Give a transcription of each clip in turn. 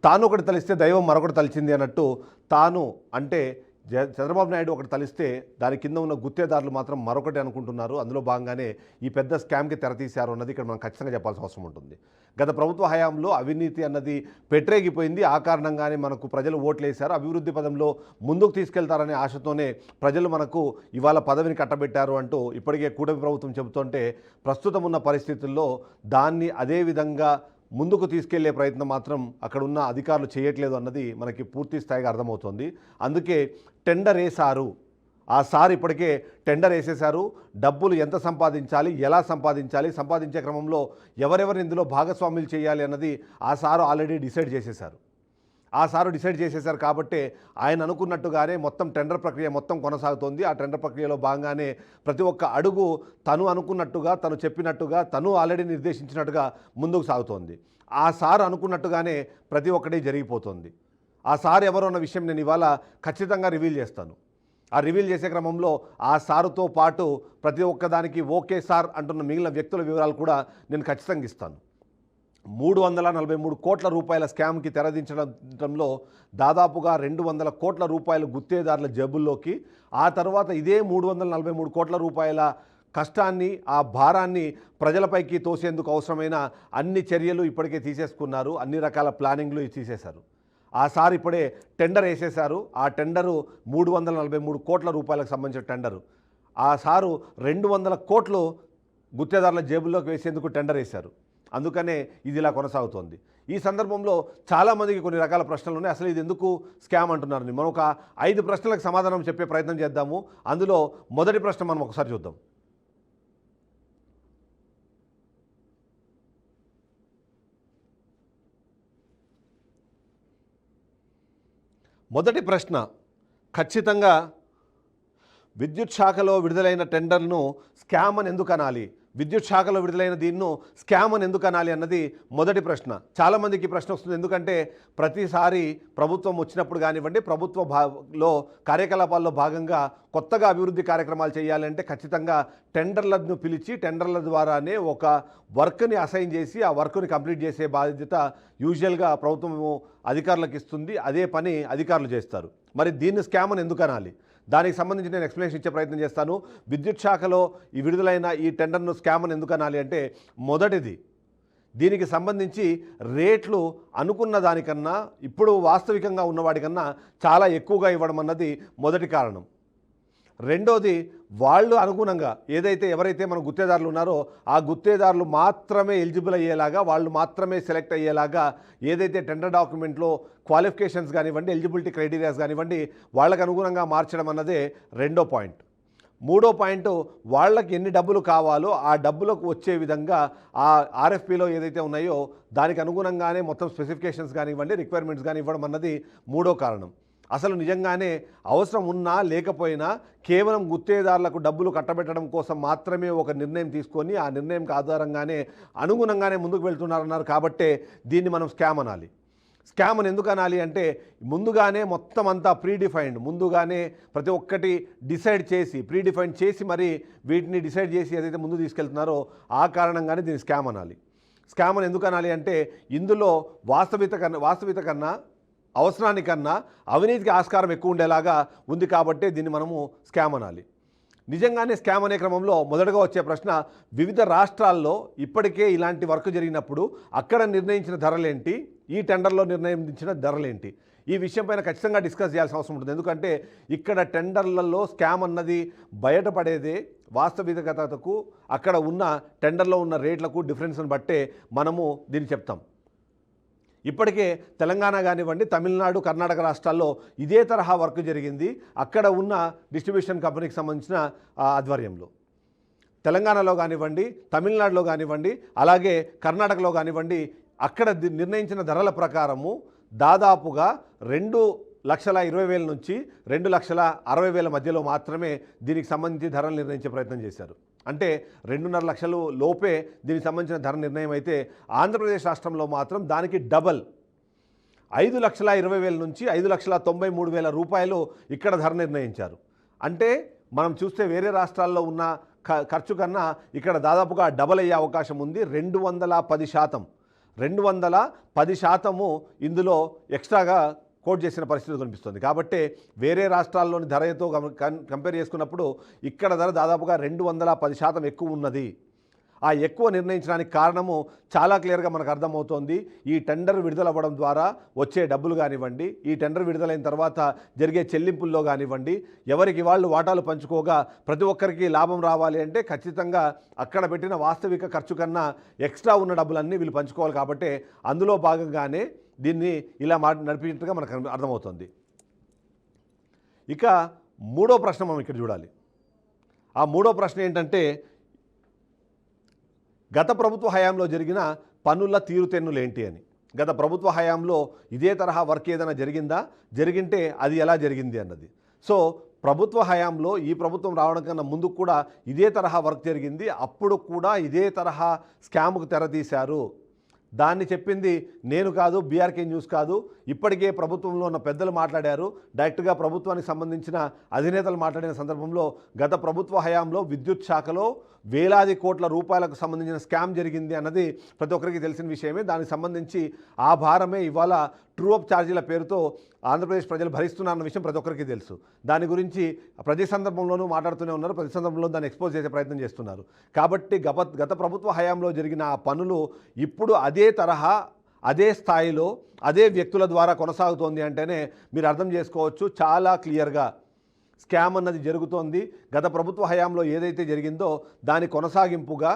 తాను ఒకటి తలిస్తే దైవం మరొకటి తలిచింది అన్నట్టు తాను అంటే చంద్రబాబు నాయుడు ఒకటి తలిస్తే దాని కింద ఉన్న గుత్తేదారులు మాత్రం మరొకటి అనుకుంటున్నారు. అందులో భాగంగానే ఈ పెద్ద స్కామ్కి తెరతీశారు అన్నది ఇక్కడ మనం ఖచ్చితంగా చెప్పాల్సిన అవసరం ఉంటుంది. గత ప్రభుత్వ హయాంలో అవినీతి అన్నది పెట్టరేగిపోయింది. ఆ కారణంగానే మనకు ప్రజలు ఓట్లేశారు. అభివృద్ధి పదంలో ముందుకు తీసుకెళ్తారనే ఆశతోనే ప్రజలు మనకు ఇవాళ పదవిని కట్టబెట్టారు అంటూ ఇప్పటికే కూటమి ప్రభుత్వం చెబుతుంటే ప్రస్తుతం ఉన్న పరిస్థితుల్లో దాన్ని అదే విధంగా ముందుకు తీసుకెళ్లే ప్రయత్నం మాత్రం అక్కడ ఉన్న అధికారులు చేయట్లేదు అన్నది మనకి పూర్తి స్థాయిగా అర్థమవుతోంది. అందుకే టెండర్ వేశారు. ఆ సార్ ఇప్పటికే టెండర్ వేసేశారు. డబ్బులు ఎంత సంపాదించాలి, ఎలా సంపాదించాలి, సంపాదించే క్రమంలో ఎవరెవరిని ఇందులో భాగస్వాములు చేయాలి అన్నది ఆ సారు ఆల్రెడీ డిసైడ్ చేసేశారు. ఆ సారు డిసైడ్ చేసేశారు కాబట్టి ఆయన అనుకున్నట్టుగానే మొత్తం టెండర్ ప్రక్రియ మొత్తం కొనసాగుతోంది. ఆ టెండర్ ప్రక్రియలో భాగంగానే ప్రతి ఒక్క అడుగు తను అనుకున్నట్టుగా, తను చెప్పినట్టుగా, తను ఆల్రెడీ నిర్దేశించినట్టుగా ముందుకు సాగుతోంది. ఆ సారు అనుకున్నట్టుగానే ప్రతి ఒక్కటి జరిగిపోతుంది. ఆ సార్ ఎవరో అన్న విషయం నేను ఇవాళ ఖచ్చితంగా రివీల్ చేస్తాను. ఆ రివీల్ చేసే క్రమంలో ఆ సారుతో పాటు ప్రతి ఒక్కదానికి ఓకే సార్ అంటున్న మిగిలిన వ్యక్తుల వివరాలు కూడా నేను ఖచ్చితంగా ఇస్తాను. 343 కోట్ల రూపాయల స్కామ్కి తెరదించడంలో దాదాపుగా 200 కోట్ల రూపాయలు గుత్తేదారుల జేబుల్లోకి, ఆ తర్వాత ఇదే 343 కోట్ల రూపాయల కష్టాన్ని, ఆ భారాన్ని ప్రజలపైకి తోసేందుకు అవసరమైన అన్ని చర్యలు ఇప్పటికే తీసేసుకున్నారు. అన్ని రకాల ప్లానింగ్లు తీసేశారు. ఆ సార్ ఇప్పుడే టెండర్ వేసేశారు. ఆ టెండరు 343 కోట్ల రూపాయలకు సంబంధించిన టెండరు. ఆ సారు 200 కోట్లు గుత్తేదారుల జేబుల్లోకి వేసేందుకు టెండర్ వేశారు. అందుకనే ఇది ఇలా కొనసాగుతోంది. ఈ సందర్భంలో చాలామందికి కొన్ని రకాల ప్రశ్నలు ఉన్నాయి. అసలు ఇది ఎందుకు స్కామ్ అంటున్నారని మనం ఒక 5 ప్రశ్నలకు సమాధానం చెప్పే ప్రయత్నం చేద్దాము. అందులో మొదటి ప్రశ్న మనం ఒకసారి చూద్దాం. మొదటి ప్రశ్న, ఖచ్చితంగా విద్యుత్ శాఖలో విడుదలైన టెండర్ను స్కామ్ అని ఎందుకు అనాలి, విద్యుత్ శాఖలో విడుదలైన దీన్ని స్కామ్ అని ఎందుకు అనాలి అన్నది మొదటి ప్రశ్న. చాలామందికి ప్రశ్న వస్తుంది. ఎందుకంటే ప్రతిసారి ప్రభుత్వం వచ్చినప్పుడు కానివ్వండి, ప్రభుత్వంలో కార్యకలాపాల్లో భాగంగా కొత్తగా అభివృద్ధి కార్యక్రమాలు చేయాలంటే ఖచ్చితంగా టెండర్లను పిలిచి టెండర్ల ద్వారానే ఒక వర్క్ని అసైన్ చేసి ఆ వర్క్ని కంప్లీట్ చేసే బాధ్యత యూజువల్గా ప్రభుత్వం అధికారులకు ఇస్తుంది. అదే పని అధికారులు చేస్తారు. మరి దీన్ని స్కామ్ అని ఎందుకు అనాలి, దానికి సంబంధించి నేను ఎక్స్ప్లెనేషన్ ఇచ్చే ప్రయత్నం చేస్తాను. విద్యుత్ శాఖలో ఈ విడుదలైన ఈ టెండర్ను స్కామ్ అని ఎందుకు అనాలి అంటే, మొదటిది దీనికి సంబంధించి రేట్లు అనుకున్న దానికన్నా ఇప్పుడు వాస్తవికంగా ఉన్నవాడికన్నా చాలా ఎక్కువగా ఇవ్వడం అన్నది మొదటి కారణం. రెండోది, వాళ్ళు అనుగుణంగా ఎవరైతే మన గుత్తేదారులు ఉన్నారో ఆ గుత్తేదారులు మాత్రమే ఎలిజిబుల్ అయ్యేలాగా, వాళ్ళు మాత్రమే సెలెక్ట్ అయ్యేలాగా ఏదైతే టెండర్ డాక్యుమెంట్లో క్వాలిఫికేషన్స్ కానివ్వండి, ఎలిజిబిలిటీ క్రైటీరియాస్ కానివ్వండి వాళ్ళకు అనుగుణంగా మార్చడం అన్నదే రెండో పాయింట్. మూడో పాయింట్, వాళ్ళకి ఎన్ని డబ్బులు కావాలో ఆ డబ్బులకు వచ్చే విధంగా ఆ ఆర్ఎఫ్పిలో ఏదైతే ఉన్నాయో దానికి అనుగుణంగానే మొత్తం స్పెసిఫికేషన్స్ కానివ్వండి, రిక్వైర్మెంట్స్ కానీ ఇవ్వడం అన్నది మూడో కారణం. అసలు నిజంగానే అవసరం ఉన్నా లేకపోయినా కేవలం గుత్తేదారులకు డబ్బులు కట్టబెట్టడం కోసం మాత్రమే ఒక నిర్ణయం తీసుకొని ఆ నిర్ణయం ఆధారంగానే అనుగుణంగానే ముందుకు వెళ్తున్నారన్నారు. కాబట్టే దీన్ని మనం స్కామ్ అనాలి. స్కామ్ అని ఎందుకు అనాలి అంటే, ముందుగానే మొత్తం అంతా ప్రీడిఫైన్డ్, ముందుగానే ప్రతి ఒక్కటి డిసైడ్ చేసి ప్రీడిఫైన్ చేసి మరి వీటిని డిసైడ్ చేసి ఏదైతే ముందు తీసుకెళ్తున్నారో ఆ కారణంగానే దీన్ని స్కామ్ అనాలి. స్కామ్ అని ఎందుకు అనాలి అంటే, ఇందులో వాస్తవిత కన్నా అవసరానికన్నా అవినీతికి ఆస్కారం ఎక్కువ ఉండేలాగా ఉంది కాబట్టి దీన్ని మనము స్కామ్ అనాలి. నిజంగానే స్కామ్ అనే క్రమంలో మొదటగా వచ్చే ప్రశ్న, వివిధ రాష్ట్రాల్లో ఇప్పటికే ఇలాంటి వర్క్ జరిగినప్పుడు అక్కడ నిర్ణయించిన ధరలేంటి, ఈ టెండర్లో నిర్ణయించిన ధరలేంటి, ఈ విషయం పైన ఖచ్చితంగా డిస్కస్ చేయాల్సిన అవసరం ఉంటుంది. ఎందుకంటే ఇక్కడ టెండర్లలో స్కామ్ అన్నది బయటపడేదే వాస్తవికతకు, అక్కడ ఉన్న టెండర్లో ఉన్న రేట్లకు డిఫరెన్స్ని బట్టే మనము దీన్ని చెప్తాం. ఇప్పటికే తెలంగాణ కానివ్వండి, తమిళనాడు, కర్ణాటక రాష్ట్రాల్లో ఇదే తరహా వర్క్ జరిగింది. అక్కడ ఉన్న డిస్ట్రిబ్యూషన్ కంపెనీకి సంబంధించిన ఆధ్వర్యంలో తెలంగాణలో కానివ్వండి, తమిళనాడులో కానివ్వండి, అలాగే కర్ణాటకలో కానివ్వండి, అక్కడ నిర్ణయించిన ధరల ప్రకారము దాదాపుగా 2,20,000 నుంచి 2,60,000 మధ్యలో మాత్రమే దీనికి సంబంధించి ధరలు నిర్ణయించే ప్రయత్నం చేశారు. అంటే 2.5 లక్షలు లోపే దీనికి సంబంధించిన ధర నిర్ణయం అయితే, ఆంధ్రప్రదేశ్ రాష్ట్రంలో మాత్రం దానికి డబల్ 5,20,000 నుంచి 5,93,000 రూపాయలు ఇక్కడ ధర నిర్ణయించారు. అంటే మనం చూస్తే వేరే రాష్ట్రాల్లో ఉన్న ఖర్చు కన్నా ఇక్కడ దాదాపుగా డబల్ అయ్యే అవకాశం ఉంది. 210%. 210% ఇందులో ఎక్స్ట్రాగా కోట్ చేసిన పరిస్థితి కనిపిస్తుంది. కాబట్టి వేరే రాష్ట్రాల్లోని ధరతో కంపేర్ చేసుకున్నప్పుడు ఇక్కడ ధర దాదాపుగా 210% ఎక్కువ ఉన్నది. ఆ ఎక్కువ నిర్ణయించడానికి కారణము చాలా క్లియర్గా మనకు అర్థమవుతోంది. ఈ టెండర్ విడుదలవ్వడం ద్వారా వచ్చే డబ్బులు కానివ్వండి, ఈ టెండర్ విడుదలైన తర్వాత జరిగే చెల్లింపుల్లో కానివ్వండి, ఎవరికి వాళ్ళు వాటాలు పంచుకోగా ప్రతి ఒక్కరికి లాభం రావాలి అంటే ఖచ్చితంగా అక్కడ పెట్టిన వాస్తవిక ఖర్చు కన్నా ఎక్స్ట్రా ఉన్న డబ్బులన్నీ వీళ్ళు పంచుకోవాలి. కాబట్టి అందులో భాగంగానే దీన్ని ఇలా నడిపించినట్టుగా మనకు అర్థమవుతుంది. ఇక మూడో ప్రశ్న మనం ఇక్కడ చూడాలి. ఆ మూడో ప్రశ్న ఏంటంటే, గత ప్రభుత్వ హయాంలో జరిగిన పనుల తీరుతెన్నులు ఏంటి అని. గత ప్రభుత్వ హయాంలో ఇదే తరహా వర్క్ ఏదైనా జరిగిందా, జరిగింటే అది ఎలా జరిగింది అన్నది. సో ప్రభుత్వ హయాంలో ఈ ప్రభుత్వం రావడం కన్నా ముందు కూడా ఇదే తరహా వర్క్ జరిగింది. అప్పుడు కూడా ఇదే తరహా స్కామ్కు తెరతీశారు. దాన్ని చెప్పింది నేను కాదు, బీఆర్కే న్యూస్ కాదు, ఇప్పటికే ప్రభుత్వంలో ఉన్న పెద్దలు మాట్లాడారు. డైరెక్ట్గా ప్రభుత్వానికి సంబంధించిన అధినేతలు మాట్లాడిన సందర్భంలో గత ప్రభుత్వ హయాంలో విద్యుత్ శాఖలో వేలాది కోట్ల రూపాయలకు సంబంధించిన స్కామ్ జరిగింది అన్నది ప్రతి ఒక్కరికి తెలిసిన విషయమే. దానికి సంబంధించి ఆ భారమే ఇవాళ ట్రూ అప్ ఛార్జీల పేరుతో ఆంధ్రప్రదేశ్ ప్రజలు భరిస్తున్నారన్న విషయం ప్రతి ఒక్కరికి తెలుసు. దాని గురించి ప్రతి సందర్భంలోనూ మాట్లాడుతూనే ఉన్నారు, ప్రతి సందర్భంలో దాన్ని ఎక్స్పోజ్ చేసే ప్రయత్నం చేస్తున్నారు. కాబట్టి గత ప్రభుత్వ హయాంలో జరిగిన ఆ పనులు ఇప్పుడు అదే తరహా, అదే స్థాయిలో, అదే వ్యక్తుల ద్వారా కొనసాగుతోంది అంటేనే మీరు అర్థం చేసుకోవచ్చు చాలా క్లియర్గా స్కామ్ అన్నది జరుగుతోంది. గత ప్రభుత్వ హయాంలో ఏదైతే జరిగిందో దాని కొనసాగింపుగా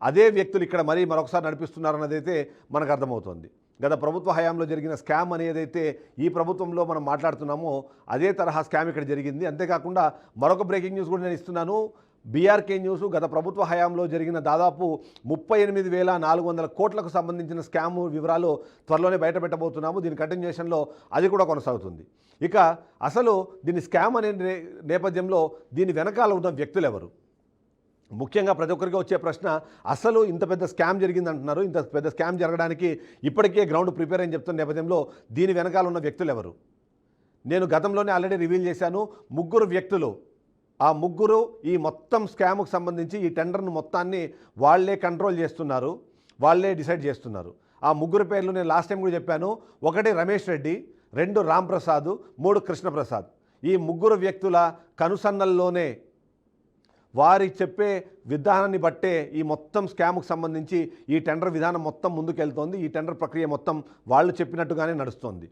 అదే వ్యక్తులు ఇక్కడ మరొకసారి నడిపిస్తున్నారన్నదైతే మనకు అర్థమవుతోంది. గత ప్రభుత్వ హయాంలో జరిగిన స్కామ్ అనేదైతే ఈ ప్రభుత్వంలో మనం మాట్లాడుతున్నామో అదే తరహా స్కామ్ ఇక్కడ జరిగింది. అంతేకాకుండా మరొక బ్రేకింగ్ న్యూస్ కూడా నేను ఇస్తున్నాను. బీఆర్కే న్యూస్ గత ప్రభుత్వ హయాంలో జరిగిన దాదాపు 38,400 కోట్లకు సంబంధించిన స్కామ్ వివరాలు త్వరలోనే బయటపెట్టబోతున్నాము. దీని కంటిన్యూషన్లో అది కూడా కొనసాగుతుంది. ఇక అసలు దీని స్కామ్ అనే నేపథ్యంలో దీని వెనకాల ఉన్న వ్యక్తులు ఎవరు? ముఖ్యంగా ప్రతి ఒక్కరికి వచ్చే ప్రశ్న, అసలు ఇంత పెద్ద స్కామ్ జరిగింది అంటున్నారు, ఇంత పెద్ద స్కామ్ జరగడానికి ఇప్పటికే గ్రౌండ్ ప్రిపేర్ అని చెప్తున్న నేపథ్యంలో దీని వెనకాల ఉన్న వ్యక్తులు ఎవరు? నేను గతంలోనే ఆల్రెడీ రివీల్ చేశాను. 3 వ్యక్తులు. ఆ 3 ఈ మొత్తం స్కామ్కు సంబంధించి ఈ టెండర్ను మొత్తాన్ని వాళ్లే కంట్రోల్ చేస్తున్నారు, వాళ్లే డిసైడ్ చేస్తున్నారు. ఆ 3 పేర్లు నేను లాస్ట్ టైం కూడా చెప్పాను. 1 రమేష్ రెడ్డి, 2 రామ్ ప్రసాద్, 3 కృష్ణప్రసాద్. ఈ 3 వ్యక్తుల కనుసన్నల్లోనే వారి చెప్పే విధానాన్ని బట్టే ఈ మొత్తం స్కామ్కు సంబంధించి ఈ టెండర్ విధానం మొత్తం ముందుకెళ్తోంది. ఈ టెండర్ ప్రక్రియ మొత్తం వాళ్ళు చెప్పినట్టుగానే నడుస్తోంది.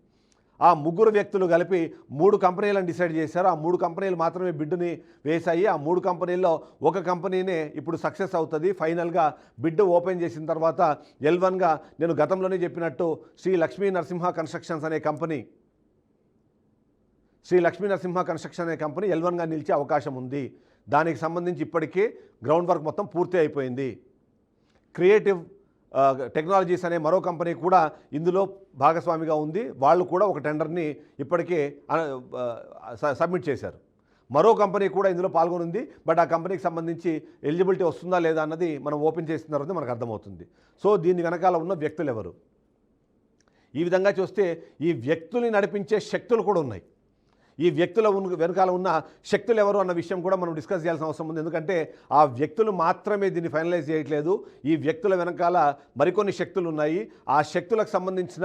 ఆ 3 వ్యక్తులు కలిపి 3 కంపెనీలను డిసైడ్ చేశారు. ఆ 3 కంపెనీలు మాత్రమే బిడ్డుని వేశాయి. ఆ 3 కంపెనీల్లో ఒక కంపెనీనే ఇప్పుడు సక్సెస్ అవుతుంది. ఫైనల్గా బిడ్ ఓపెన్ చేసిన తర్వాత L1గా నేను గతంలోనే చెప్పినట్టు శ్రీ లక్ష్మీ నరసింహ కన్స్ట్రక్షన్స్ అనే కంపెనీ L1గా నిలిచే అవకాశం ఉంది. దానికి సంబంధించి ఇప్పటికే గ్రౌండ్ వర్క్ మొత్తం పూర్తి అయిపోయింది. క్రియేటివ్ టెక్నాలజీస్ అనే మరో కంపెనీ కూడా ఇందులో భాగస్వామిగా ఉంది. వాళ్ళు కూడా ఒక టెండర్ని ఇప్పటికే సబ్మిట్ చేశారు. మరో కంపెనీ కూడా ఇందులో పాల్గొనుంది. బట్ ఆ కంపెనీకి సంబంధించి ఎలిజిబిలిటీ వస్తుందా లేదా అన్నది మనం ఓపెన్ చేసిన తర్వాత మనకు అర్థమవుతుంది. సో దీని వెనకాల ఉన్న వ్యక్తులు ఎవరు? ఈ విధంగా చూస్తే ఈ వ్యక్తుల్ని నడిపించే శక్తులు కూడా ఉన్నాయి. ఈ వ్యక్తుల వెనకాల ఉన్న శక్తులు ఎవరు అన్న విషయం కూడా మనం డిస్కస్ చేయాల్సిన అవసరం ఉంది. ఎందుకంటే ఆ వ్యక్తులు మాత్రమే దీన్ని ఫైనలైజ్ చేయట్లేదు. ఈ వ్యక్తుల వెనకాల మరికొన్ని శక్తులు ఉన్నాయి. ఆ శక్తులకు సంబంధించిన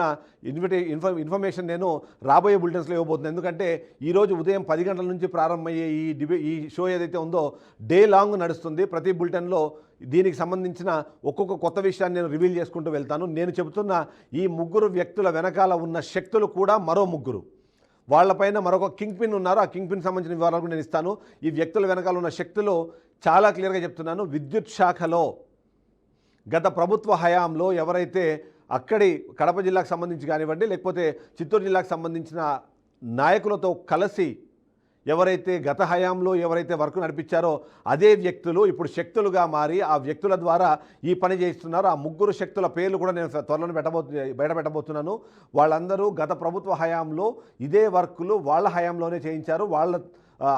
ఇన్ఫర్మేషన్ నేను రాబోయే బులెటిన్స్లో ఇవ్వబోతున్నాను. ఎందుకంటే ఈరోజు ఉదయం 10 గంటల నుంచి ప్రారంభమయ్యే ఈ షో ఏదైతే ఉందో డే లాంగ్ నడుస్తుంది. ప్రతి బులెటిన్లో దీనికి సంబంధించిన ఒక్కొక్క కొత్త విషయాన్ని నేను రివీల్ చేసుకుంటూ వెళ్తాను. నేను చెబుతున్న ఈ 3 వ్యక్తుల వెనకాల ఉన్న శక్తులు కూడా మరో 3. వాళ్ళపైన మరొక కింగ్ పిన్ ఉన్నారు. ఆ కింగ్ పిన్ సంబంధించిన వివరాలు నేను ఇస్తాను. ఈ వ్యక్తుల వెనకాల ఉన్న శక్తులు చాలా క్లియర్గా చెప్తున్నాను. విద్యుత్ శాఖలో గత ప్రభుత్వ హయాంలో ఎవరైతే అక్కడి కడప జిల్లాకు సంబంధించి కానివ్వండి, లేకపోతే చిత్తూరు జిల్లాకు సంబంధించిన నాయకులతో కలిసి ఎవరైతే గత హయాంలో ఎవరైతే వర్క్ నడిపించారో అదే వ్యక్తులు ఇప్పుడు శక్తులుగా మారి ఆ వ్యక్తుల ద్వారా ఈ పని చేస్తున్నారు. ఆ 3 శక్తుల పేర్లు కూడా నేను త్వరలోనే బయటపెట్టబోతున్నాను. వాళ్ళందరూ గత ప్రభుత్వ హయాంలో ఇదే వర్కులు వాళ్ళ హయాంలోనే చేయించారు, వాళ్ళ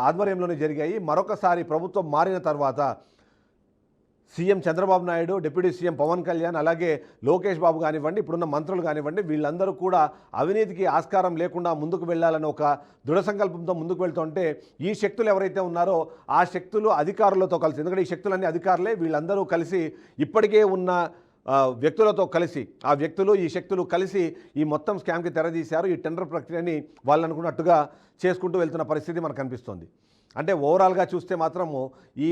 ఆధ్వర్యంలోనే జరిగాయి. మరొకసారి ప్రభుత్వం మారిన తర్వాత CM Chandrababu Naidu, deputy CM Pawan Kalyan, అలాగే లోకేష్ బాబు కానివ్వండి, ఇప్పుడున్న మంత్రులు కానివ్వండి, వీళ్ళందరూ కూడా అవినీతికి ఆస్కారం లేకుండా ముందుకు వెళ్ళాలని ఒక దృఢ సంకల్పంతో ముందుకు వెళ్తుంటే ఈ శక్తులు ఎవరైతే ఉన్నారో ఆ శక్తులు అధికారులతో కలిసి, ఎందుకంటే ఈ శక్తులన్నీ అధికారులే, వీళ్ళందరూ కలిసి ఇప్పటికే ఉన్న వ్యక్తులతో కలిసి ఆ వ్యక్తులు ఈ శక్తులు కలిసి ఈ మొత్తం స్కామ్కి తెరదీశారు. ఈ టెండర్ ప్రక్రియని వాళ్ళు అనుకున్నట్టుగా చేసుకుంటూ వెళ్తున్న పరిస్థితి మనకు కనిపిస్తుంది. అంటే ఓవరాల్గా చూస్తే మాత్రము ఈ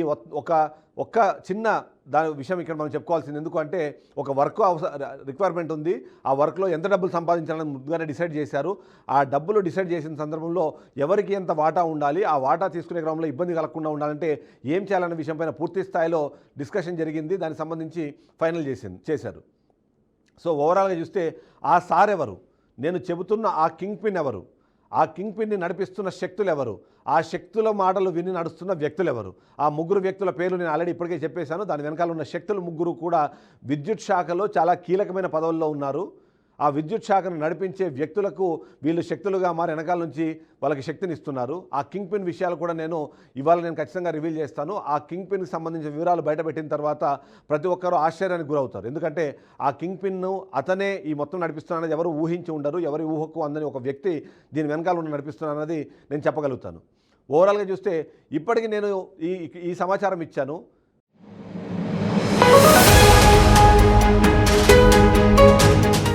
ఒక్క చిన్న దాని విషయం ఇక్కడ మనం చెప్పుకోవాల్సింది. ఎందుకంటే ఒక వర్క్ రిక్వైర్మెంట్ ఉంది. ఆ వర్క్లో ఎంత డబ్బులు సంపాదించాలని ముందుగానే డిసైడ్ చేశారు. ఆ డబ్బులు డిసైడ్ చేసిన సందర్భంలో ఎవరికి ఎంత వాటా ఉండాలి, ఆ వాటా తీసుకునే క్రమంలో ఇబ్బంది కలగకుండా ఉండాలంటే ఏం చేయాలనే విషయం పైన పూర్తి స్థాయిలో డిస్కషన్ జరిగింది. దానికి సంబంధించి ఫైనల్ చేశారు. సో ఓవరాల్గా చూస్తే ఆ సార్ ఎవరు, నేను చెబుతున్న ఆ కింగ్ పిన్ ఎవరు, ఆ కింగ్ పిన్ని నడిపిస్తున్న శక్తులు ఎవరు, ఆ శక్తుల మాటలు విని నడుస్తున్న వ్యక్తులు ఎవరు, ఆ ముగ్గురు వ్యక్తుల పేర్లు నేను ఆల్రెడీ ఇప్పటికే చెప్పేశాను. దాని వెనకాల ఉన్న శక్తులు ముగ్గురు కూడా విద్యుత్ శాఖలో చాలా కీలకమైన పదవుల్లో ఉన్నారు. ఆ విద్యుత్ శాఖను నడిపించే వ్యక్తులకు వీళ్ళు శక్తులుగా మారి వెనకాల నుంచి వాళ్ళకి శక్తిని ఇస్తున్నారు. ఆ కింగ్ పిన్ విషయాలు కూడా ఇవాళ నేను ఖచ్చితంగా రివీల్ చేస్తాను. ఆ కింగ్ పిన్కి సంబంధించిన వివరాలు బయటపెట్టిన తర్వాత ప్రతి ఒక్కరూ ఆశ్చర్యానికి గురవుతారు. ఎందుకంటే ఆ కింగ్ పిన్ను అతనే ఈ మొత్తం నడిపిస్తున్నారనేది ఎవరు ఊహించి ఉండరు. ఎవరి ఊహకు అందని ఒక వ్యక్తి దీని వెనకాల ఉన్న నడిపిస్తున్నారన్నది నేను చెప్పగలుగుతాను. ఓవరాల్గా చూస్తే ఇప్పటికీ నేను ఈ సమాచారం ఇచ్చాను.